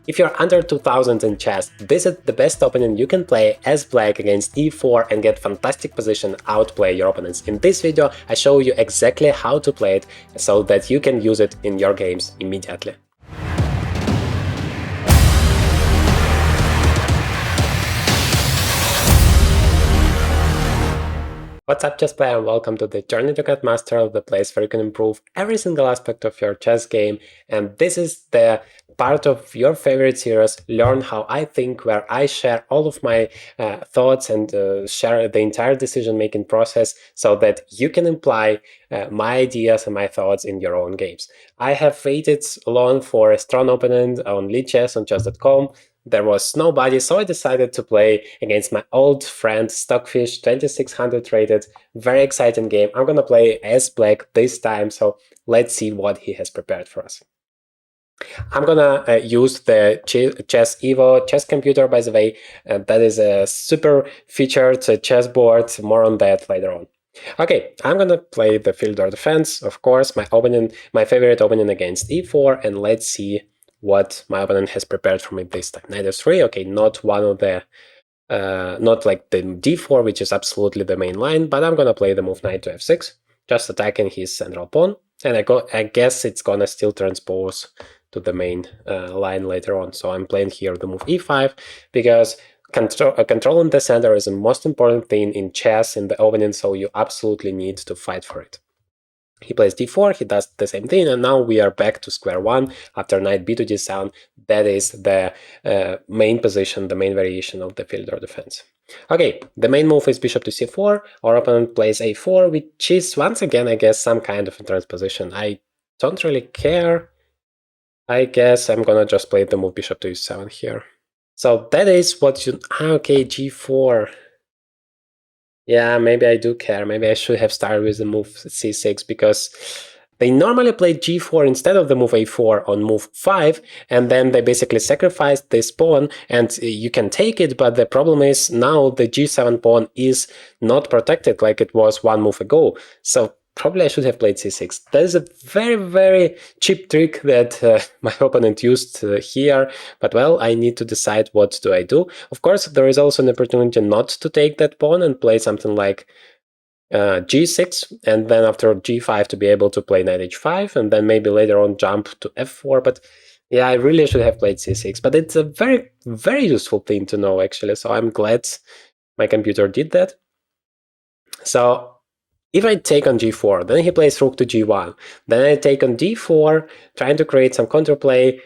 If you're under 2000 in chess, this is the best opening you can play as black against e4 and get fantastic position outplay your opponents. In this video I show you exactly how to play it so that you can use it in your games immediately. What's up, chess player, and welcome to the Journey to Grandmaster, the place where you can improve every single aspect of your chess game. And this is the part of your favorite series, Learn How I Think, where I share all of my thoughts and share the entire decision-making process so that you can apply my ideas and my thoughts in your own games. I have waited long for a strong opponent on lead chess on chess.com. There was nobody, so I decided to play against my old friend Stockfish, 2600 rated. Very exciting game. I'm gonna play as black this time, so let's see what he has prepared for us. I'm gonna use the Chess Evo chess computer, by the way. That is a super featured chessboard. More on that later on. Okay, I'm gonna play the field or defense, of course, my favorite opening against e4, and let's see what my opponent has prepared for me this time. Knight f3, okay, not one of the not like the d4, which is absolutely the main line, but I'm gonna play the move knight to f6, just attacking his central pawn, and I guess it's gonna still transpose to the main line later on. So I'm playing here the move e5 because controlling the center is the most important thing in chess in the opening, so you absolutely need to fight for it. He plays d4, he does the same thing, and now we are back to square one after knight b to d7. That is the main position, the main variation of the field or defense. Okay, the main move is bishop to c4. Our opponent plays a4, which is once again, I guess, some kind of a transposition. I don't really care. I guess I'm gonna just play the move bishop to e7 here. So that is what you... Okay, g4. Yeah, maybe I do care. Maybe I should have started with the move c6 because they normally play g4 instead of the move a4 on move 5, and then they basically sacrifice this pawn, and you can take it, but the problem is now the g7 pawn is not protected like it was one move ago. So probably I should have played c6. That is a very, very cheap trick that my opponent used here, but well, I need to decide what do I do. Of course, there is also an opportunity not to take that pawn and play something like g6, and then after g5 to be able to play knight h5, and then maybe later on jump to f4, but yeah, I really should have played c6, but it's a very, very useful thing to know, actually, so I'm glad my computer did that. So if I take on g4, then he plays rook to g1, then I take on d4, trying to create some counterplay.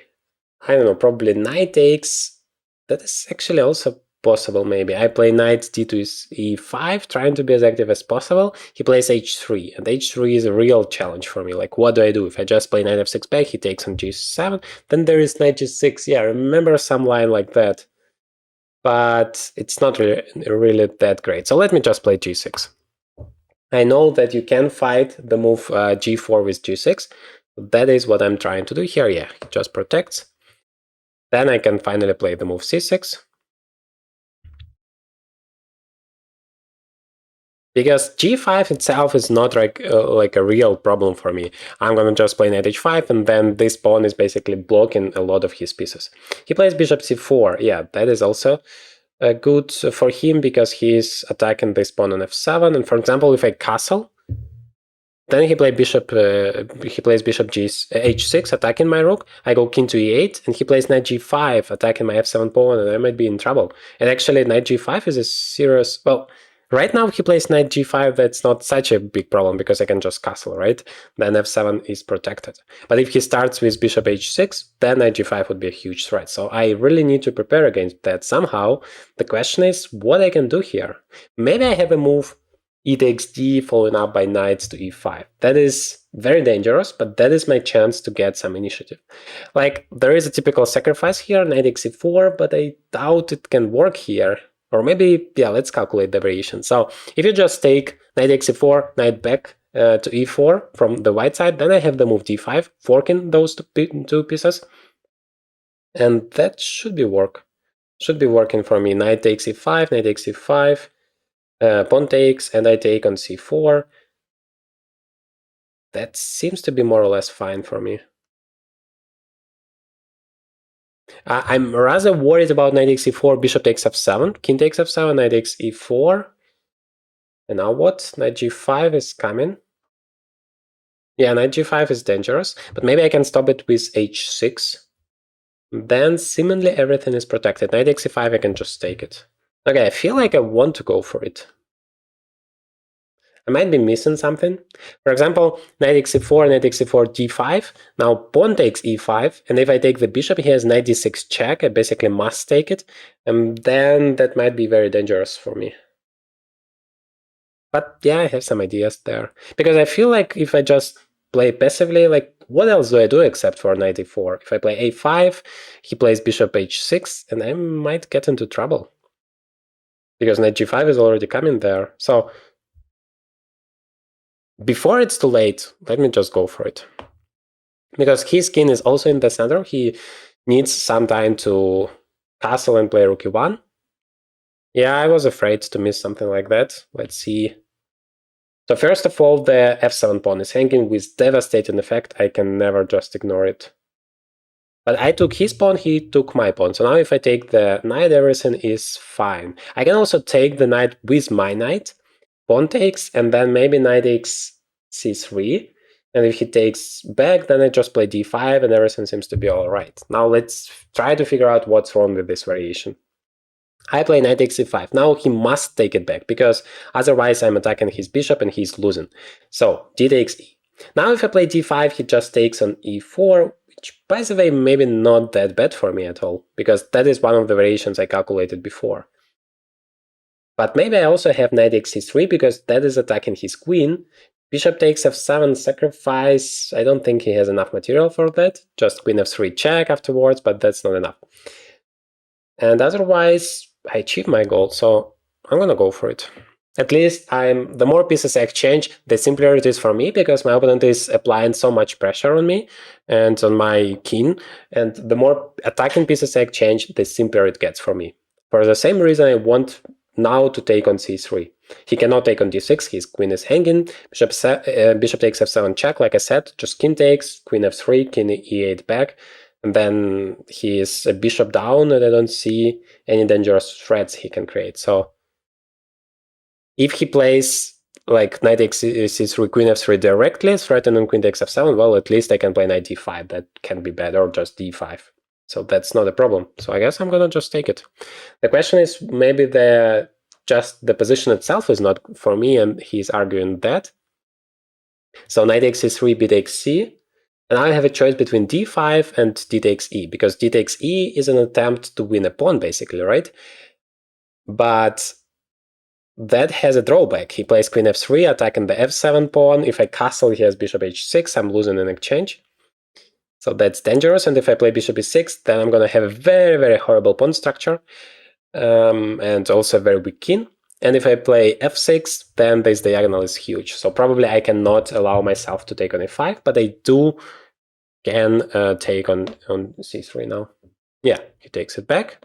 I don't know, probably knight takes. That is actually also possible, maybe. I play knight d to e5, trying to be as active as possible. He plays h3, and h3 is a real challenge for me. Like, what do I do? If I just play knight f6 back, he takes on g7, then there is knight g6. Yeah, I remember some line like that. But it's not really that great. So let me just play g6. I know that you can fight the move g4 with g6. That is what I'm trying to do here. Yeah, he just protects. Then I can finally play the move c6. Because g5 itself is not like a real problem for me. I'm gonna just play knight h5, and then this pawn is basically blocking a lot of his pieces. He plays bishop c4. Yeah, that is also good for him because he's attacking this pawn on f7. And for example, if I castle, then he plays bishop h6, attacking my rook. I go king to e8, and he plays knight g5, attacking my f7 pawn, and I might be in trouble. And actually, knight g5 is a serious... Well, right now he plays knight g5. That's not such a big problem because I can just castle, right? Then f7 is protected. But if he starts with bishop h6, then knight g5 would be a huge threat. So I really need to prepare against that somehow. The question is what I can do here. Maybe I have a move e takes d, followed up by knight to e5. That is very dangerous, but that is my chance to get some initiative. Like, there is a typical sacrifice here, knight takes e4, but I doubt it can work here. Or maybe, yeah, let's calculate the variation. So if you just take knight takes e4, knight back to e4 from the white side, then I have the move d5, forking those two pieces. And that should be working for me. Knight takes e5, knight takes e5, pawn takes, and I take on c4. That seems to be more or less fine for me. I'm rather worried about knight takes e4, bishop takes f7, king takes f7, knight takes e4. And now what? Knight g5 is coming. Yeah, knight g5 is dangerous, but maybe I can stop it with h6. Then seemingly everything is protected. Knight takes e5, I can just take it. Okay, I feel like I want to go for it. I might be missing something. For example, knight takes e4, knight takes e4, d5. Now pawn takes e5, and if I take the bishop, he has knight d6 check. I basically must take it, and then that might be very dangerous for me. But yeah, I have some ideas there. Because I feel like if I just play passively, like, what else do I do except for knight e4? If I play a5, he plays bishop h6, and I might get into trouble. Because knight g5 is already coming there. So before it's too late, let me just go for it. Because his king is also in the center, he needs some time to castle and play rook e1. Yeah, I was afraid to miss something like that. Let's see. So first of all, the f7 pawn is hanging with devastating effect. I can never just ignore it. But I took his pawn, he took my pawn. So now if I take the knight, everything is fine. I can also take the knight with my knight. Pawn takes, and then maybe knight takes c3. And if he takes back, then I just play d5, and everything seems to be all right. Now let's try to figure out what's wrong with this variation. I play knight takes c5. Now he must take it back, because otherwise I'm attacking his bishop and he's losing. So d takes e. Now if I play d5, he just takes on e4, which, by the way, maybe not that bad for me at all, because that is one of the variations I calculated before. But maybe I also have knight takes c3, because that is attacking his queen. Bishop takes f7, sacrifice. I don't think he has enough material for that. Just queen f3 check afterwards, but that's not enough. And otherwise, I achieve my goal, so I'm gonna go for it. At least the more pieces I exchange, the simpler it is for me, because my opponent is applying so much pressure on me and on my king, and the more attacking pieces I exchange, the simpler it gets for me. For the same reason, I want now to take on c3. He cannot take on d6, his queen is hanging, bishop takes f7 check, like I said, just king takes, queen f3, king e8 back, and then he is a bishop down, and I don't see any dangerous threats he can create. So if he plays like knight takes c3, queen f3 directly, threatening queen takes f7, well, at least I can play knight d5. That can be better, or just d5. So that's not a problem. So I guess I'm gonna just take it. The question is, maybe just the position itself is not for me, and he's arguing that. So knight takes c3, b takes c. And I have a choice between d5 and d takes e, because d takes e is an attempt to win a pawn, basically, right? But that has a drawback. He plays queen f3, attacking the f7 pawn. If I castle, he has bishop h6, I'm losing in exchange. So that's dangerous, and if I play bishop e6, then I'm going to have a very, very horrible pawn structure, and also a very weak king. And if I play f6, then this diagonal is huge. So probably I cannot allow myself to take on a5, but I can take on c3 now. Yeah, he takes it back.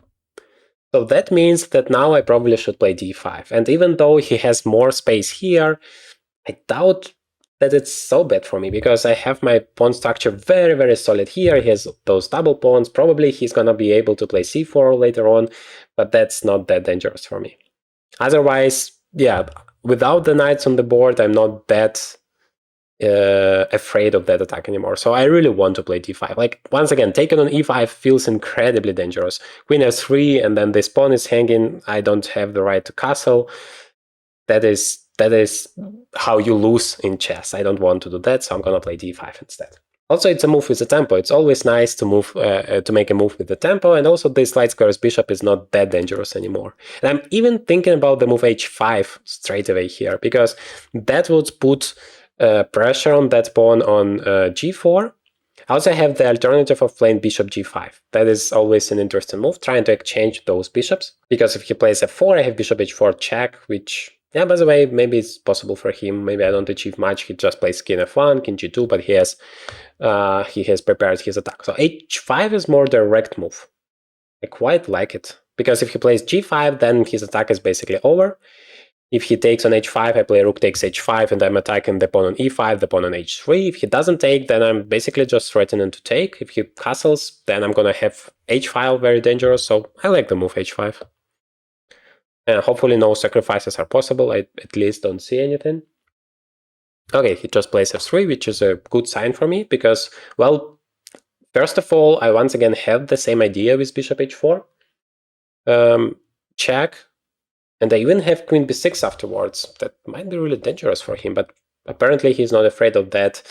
So that means that now I probably should play d5. And even though he has more space here, I doubt that it's so bad for me, because I have my pawn structure very, very solid here. He has those double pawns. Probably he's going to be able to play c4 later on, but that's not that dangerous for me. Otherwise, yeah, without the knights on the board, I'm not that afraid of that attack anymore. So I really want to play d5. Like, once again, taking on e5 feels incredibly dangerous. Queen f3, and then this pawn is hanging. I don't have the right to castle. That is how you lose in chess. I don't want to do that, so I'm gonna play d5 instead. Also, it's a move with the tempo. It's always nice to move to make a move with the tempo, and also this light squares bishop is not that dangerous anymore. And I'm even thinking about the move h5 straight away here, because that would put pressure on that pawn on g4. I also have the alternative of playing bishop g5. That is always an interesting move, trying to exchange those bishops, because if he plays f4, I have bishop h4 check, which, yeah, by the way, maybe it's possible for him. Maybe I don't achieve much. He just plays king f1, king g2, but he has prepared his attack. So h5 is more direct move. I quite like it, because if he plays g5, then his attack is basically over. If he takes on h5, I play rook takes h5, and I'm attacking the pawn on e5, the pawn on h3. If he doesn't take, then I'm basically just threatening to take. If he castles, then I'm gonna have h5 very dangerous, so I like the move h5. And hopefully no sacrifices are possible, I at least don't see anything. Okay, he just plays f3, which is a good sign for me, because, well, first of all, I once again have the same idea with bishop h4. Check, and I even have queen b6 afterwards. That might be really dangerous for him, but apparently he's not afraid of that.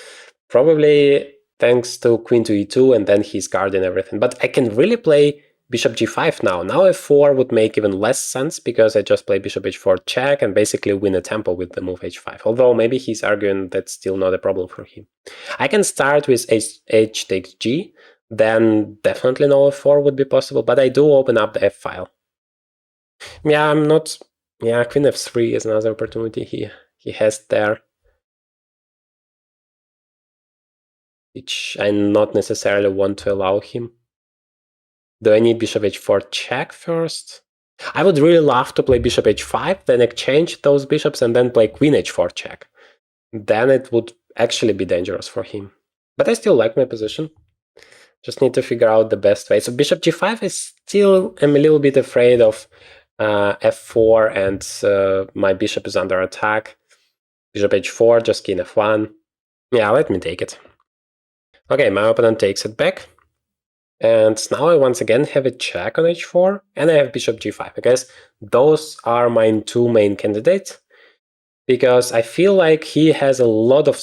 Probably thanks to queen to e2, and then he's guarding everything. But I can really play bishop g5 now. Now f4 would make even less sense, because I just play bishop h4 check and basically win a tempo with the move h5. Although maybe he's arguing that's still not a problem for him. I can start with h takes g, then definitely no f4 would be possible, but I do open up the f file. Yeah, I'm not. Yeah, queen f3 is another opportunity he has there, which I not necessarily want to allow him. Do I need bishop h4 check first? I would really love to play bishop h5, then exchange those bishops, and then play queen h4 check. Then it would actually be dangerous for him. But I still like my position. Just need to figure out the best way. So bishop g5 is still, I'm a little bit afraid of f4, and my bishop is under attack. Bishop h4, just king f1. Yeah, let me take it. Okay, my opponent takes it back. And now I once again have a check on h4, and I have bishop g5. I guess those are my two main candidates, because I feel like he has a lot of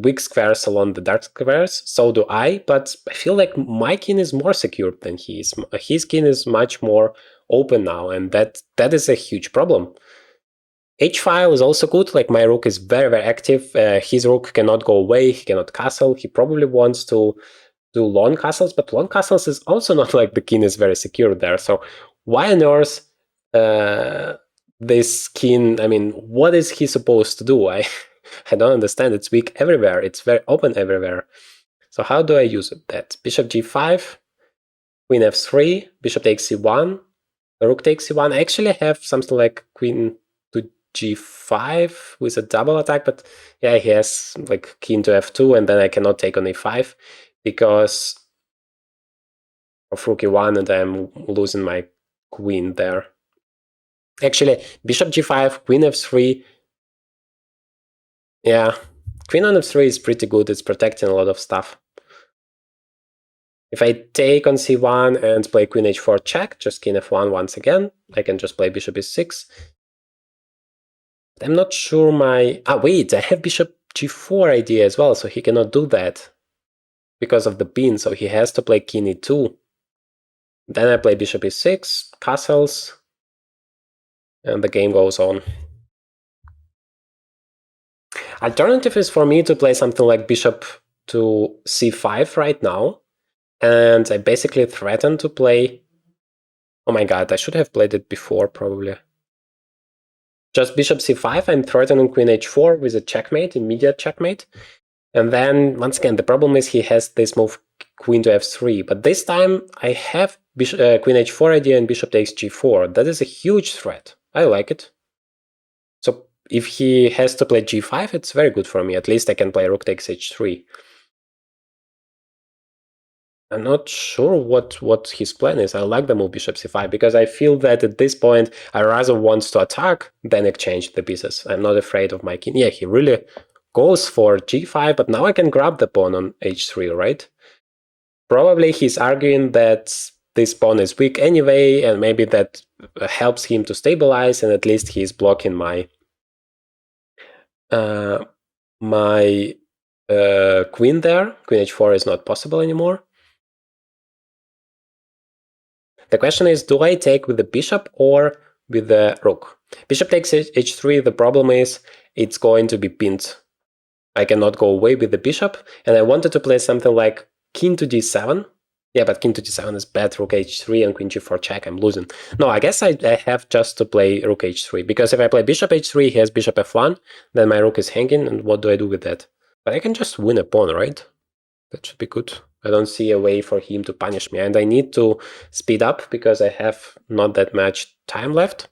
weak squares along the dark squares, so do I, but I feel like my king is more secure than his. His king is much more open now, and that is a huge problem. h5 is also good, like my rook is very, very active. His rook cannot go away, he cannot castle. He probably wants to do long castles, but long castles is also not like the king is very secure there. So why on earth this king, I mean, what is he supposed to do? I don't understand. It's weak everywhere. It's very open everywhere. So how do I use that? Bishop g5, queen f3, bishop takes c1, rook takes c1. I actually have something like queen to g5 with a double attack, but yeah, he has like king to f2, and then I cannot take on e5 because of rook e1, and I'm losing my queen there. Actually, bishop g5, queen f3. Yeah, queen on f3 is pretty good. It's protecting a lot of stuff. If I take on c1 and play queen h4 check, just king f1 once again, I can just play bishop e6. I'm not sure my... Ah, wait, I have bishop g4 idea as well, so he cannot do that because of the pin, so he has to play king e2. Then I play bishop e6, castles, and the game goes on. Alternative is for me to play something like bishop to c5 right now, and I basically threaten to play... Oh my god, I should have played it before, probably. Just bishop c5, I'm threatening queen h4 with a checkmate, immediate checkmate. And then, once again, the problem is he has this move queen to f3, but this time I have queen h4 idea and bishop takes g4. That is a huge threat. I like it. So if he has to play g5, it's very good for me. At least I can play rook takes h3. I'm not sure what his plan is. I like the move bishop c5 because I feel that at this point I rather want to attack than exchange the pieces. I'm not afraid of my king. Yeah, he really goes for g5, but now I can grab the pawn on h3, right? Probably he's arguing that this pawn is weak anyway, and maybe that helps him to stabilize, and at least he's blocking my queen there. Queen h4 is not possible anymore. The question is, do I take with the bishop or with the rook? Bishop takes h3, the problem is it's going to be pinned. I cannot go away with the bishop, and I wanted to play something like king to d7. Yeah, but king to d7 is bad, rook h3 and queen g4 check, I'm losing. No, I guess I have just to play rook h3, because if I play bishop h3, he has bishop f1, then my rook is hanging, and what do I do with that? But I can just win a pawn, right? That should be good. I don't see a way for him to punish me, and I need to speed up because I have not that much time left.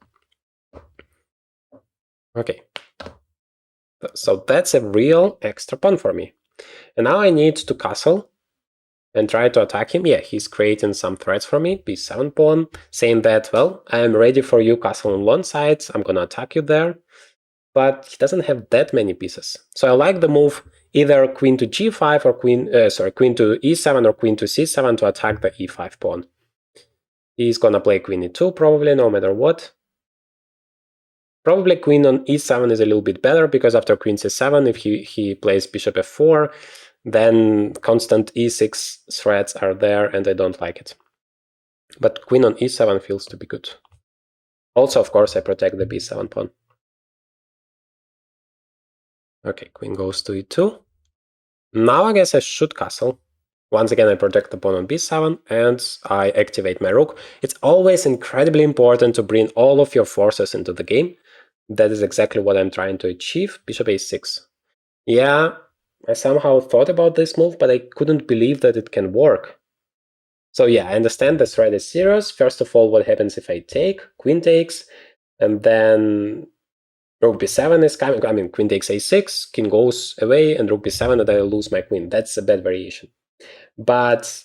Okay, so that's a real extra pawn for me. And now I need to castle and try to attack him. Yeah, he's creating some threats for me. b7 pawn, saying that, well, I'm ready for you, castle on one side, I'm gonna attack you there. But he doesn't have that many pieces. So I like the move either queen to g5 or queen to e7 or queen to c7 to attack the e5 pawn. He's gonna play queen e2 probably, no matter what. Probably queen on e7 is a little bit better, because after queen c7, if he plays bishop f4, then constant e6 threats are there, and I don't like it. But queen on e7 feels to be good. Also, of course, I protect the b7 pawn. Okay, queen goes to e2. Now I guess I should castle. Once again, I protect the pawn on b7, and I activate my rook. It's always incredibly important to bring all of your forces into the game. That is exactly what I'm trying to achieve. Bishop a6. Yeah, I somehow thought about this move, but I couldn't believe that it can work. So yeah, I understand the threat is serious. First of all, what happens if I take? Queen takes, and then rook b7 is coming. I mean, queen takes a6, king goes away, and rook b7, and I lose my queen. That's a bad variation. But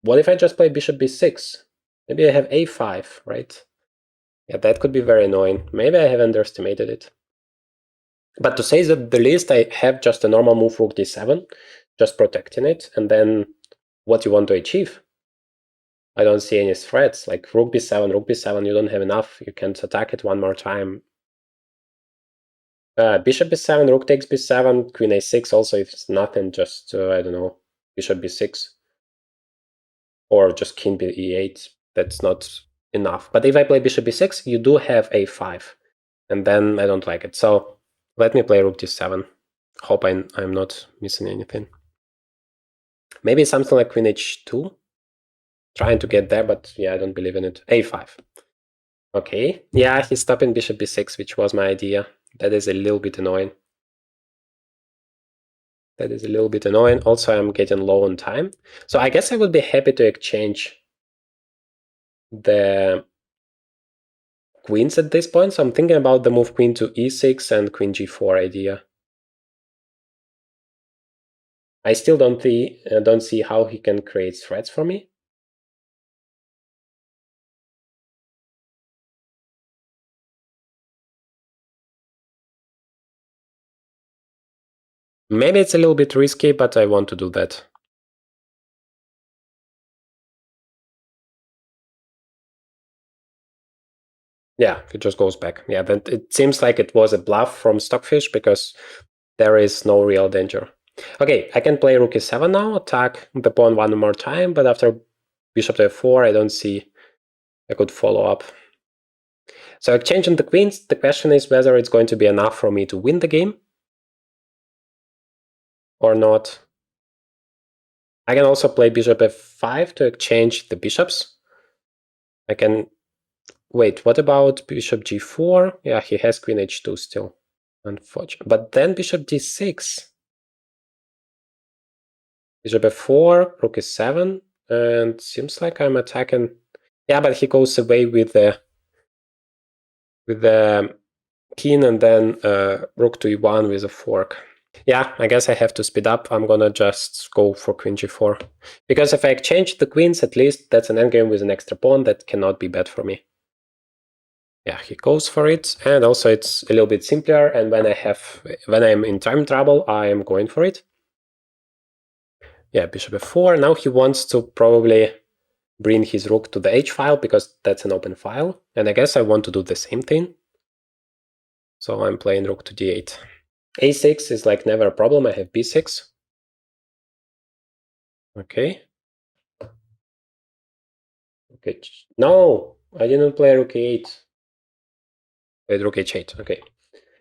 what if I just play bishop b6? Maybe I have a5, right? Yeah, that could be very annoying. Maybe I have underestimated it. But to say that the least, I have just a normal move rook d7, just protecting it, and then what you want to achieve? I don't see any threats, like rook b7, you don't have enough, you can't attack it one more time. Bishop b7, rook takes b7, queen a6 also, if it's nothing, just, I don't know, bishop b6. Or just king e8, that's not enough. But if I play bishop b6, you do have a5, and then I don't like it. So let me play rook d7. Hope I'm not missing anything. Maybe something like queen h2, trying to get there, but yeah, I don't believe in it. a5. Okay, yeah, he's stopping bishop b6, which was my idea. That is a little bit annoying. That is a little bit annoying. Also, I'm getting low on time. So I guess I would be happy to exchange the queens at this point. So I'm thinking about the move queen to e6 and queen g4 idea. I still don't see how he can create threats for me. Maybe it's a little bit risky, but I want to do that. Yeah, it just goes back. Yeah, then it seems like it was a bluff from Stockfish, because there is no real danger. Okay, I can play rook e7 now, attack the pawn one more time, but after bishop to f4, I don't see I could follow up. So exchanging the queens, the question is whether it's going to be enough for me to win the game or not. I can also play bishop f5 to exchange the bishops. I can... Wait, what about bishop g4? Yeah, he has queen h2 still. Unfortunately. But then bishop d6. Bishop f4, rook e7, and seems like I'm attacking... Yeah, but he goes away with the king, and then rook to e1 with a fork. Yeah, I guess I have to speed up. I'm gonna just go for queen g4. Because if I exchange the queens, at least that's an endgame with an extra pawn that cannot be bad for me. Yeah, he goes for it, and also it's a little bit simpler, and when I'm in time trouble, I am going for it. Yeah, bishop f4. Now he wants to probably bring his rook to the h file, because that's an open file, and I guess I want to do the same thing. So I'm playing rook to d8. a6 is like never a problem. I have b6. Okay. Okay. No, I didn't play rook e8. Played rook h8. Okay.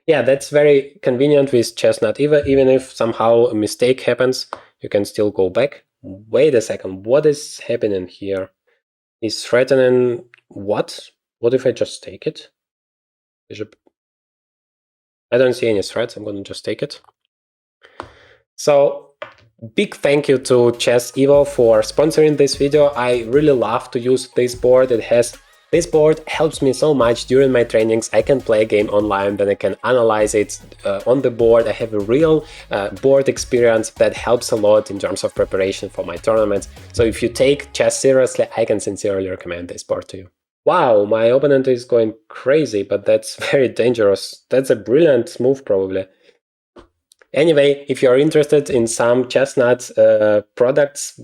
Yeah, that's very convenient with chestnut. Even if somehow a mistake happens, you can still go back. Wait a second. What is happening here? He's threatening what? What if I just take it? Bishop. I don't see any threats. I'm gonna just take it. So big thank you to Chess Evo for sponsoring this video. I really love to use this board. It has This board helps me so much during my trainings. I can play a game online, then I can analyze it on the board. I have a real board experience that helps a lot in terms of preparation for my tournaments. So if you take chess seriously, I can sincerely recommend this board to you. Wow, my opponent is going crazy, but that's very dangerous. That's a brilliant move, probably. Anyway, if you're interested in some chestnut products,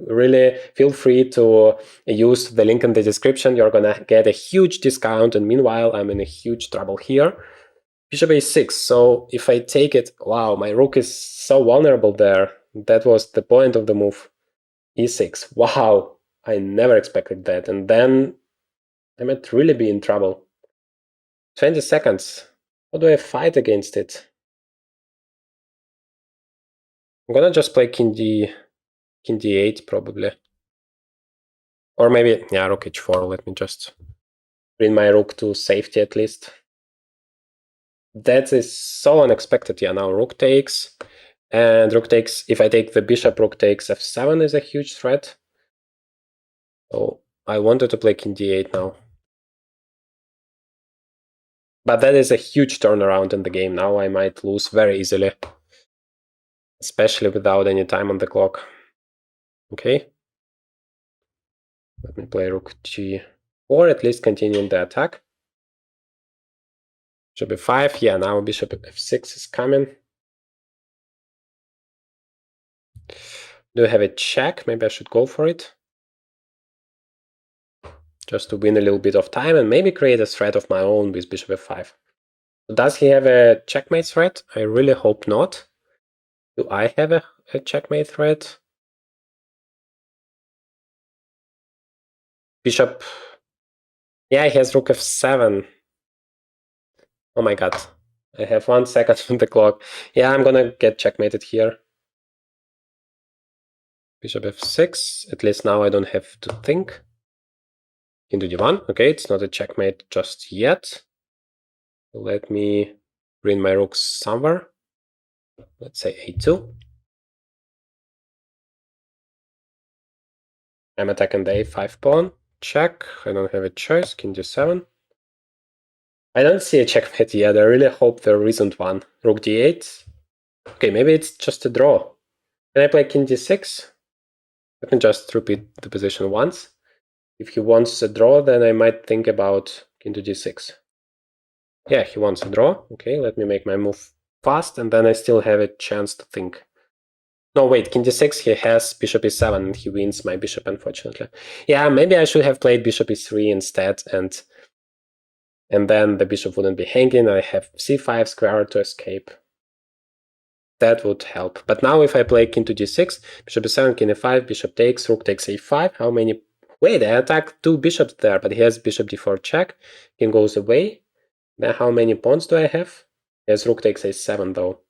really feel free to use the link in the description. You're gonna get a huge discount, and meanwhile, I'm in a huge trouble here. Bishop a6, so if I take it, wow, my rook is so vulnerable there. That was the point of the move. e6, wow, I never expected that, and then I might really be in trouble. 20 seconds, how do I fight against it? I'm gonna just play king d8 probably. Or maybe, yeah, rook h4. Let me just bring my rook to safety at least. That is so unexpected. Yeah, now rook takes. And rook takes, if I take the bishop, rook takes f7 is a huge threat. So I wanted to play king d8 now. But that is a huge turnaround in the game. Now I might lose very easily. Especially without any time on the clock. Okay. Let me play rook g4, at least continuing the attack. Bishop e5, yeah, now bishop f6 is coming. Do I have a check? Maybe I should go for it. Just to win a little bit of time and maybe create a threat of my own with bishop f5. Does he have a checkmate threat? I really hope not. Do I have a checkmate threat? Bishop. Yeah, he has rook f7. Oh my god. I have 1 second on the clock. Yeah, I'm gonna get checkmated here. Bishop f6. At least now I don't have to think. Into d1. Okay, it's not a checkmate just yet. Let me bring my rooks somewhere. Let's say a2. I'm attacking the a5 pawn. Check. I don't have a choice. King d7. I don't see a checkmate yet. I really hope there isn't one. Rook d8. Okay, maybe it's just a draw. Can I play king d6? Let me just repeat the position once. If he wants a draw, then I might think about king to d6. Yeah, he wants a draw. Okay, let me make my move fast, and then I still have a chance to think. No, wait, king d6, he has bishop e7, and he wins my bishop, unfortunately. Yeah, maybe I should have played bishop e3 instead, and then the bishop wouldn't be hanging. I have c5 square to escape. That would help. But now if I play king to d6, bishop e7, king e5, bishop takes, rook takes a5, how many... Wait, I attacked 2 bishops there, but he has bishop d4 check, king goes away. Now how many pawns do I have? He has rook takes a7 though.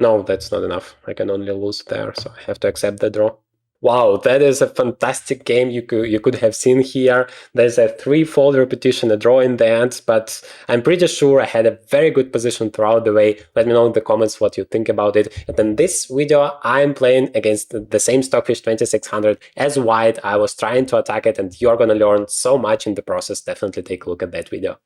No, that's not enough. I can only lose there, so I have to accept the draw. Wow, that is a fantastic game you could have seen here. There's a 3-fold repetition, a draw in the end, but I'm pretty sure I had a very good position throughout the way. Let me know in the comments what you think about it. And in this video, I'm playing against the same Stockfish 2600 as white. I was trying to attack it, and you're gonna learn so much in the process. Definitely take a look at that video.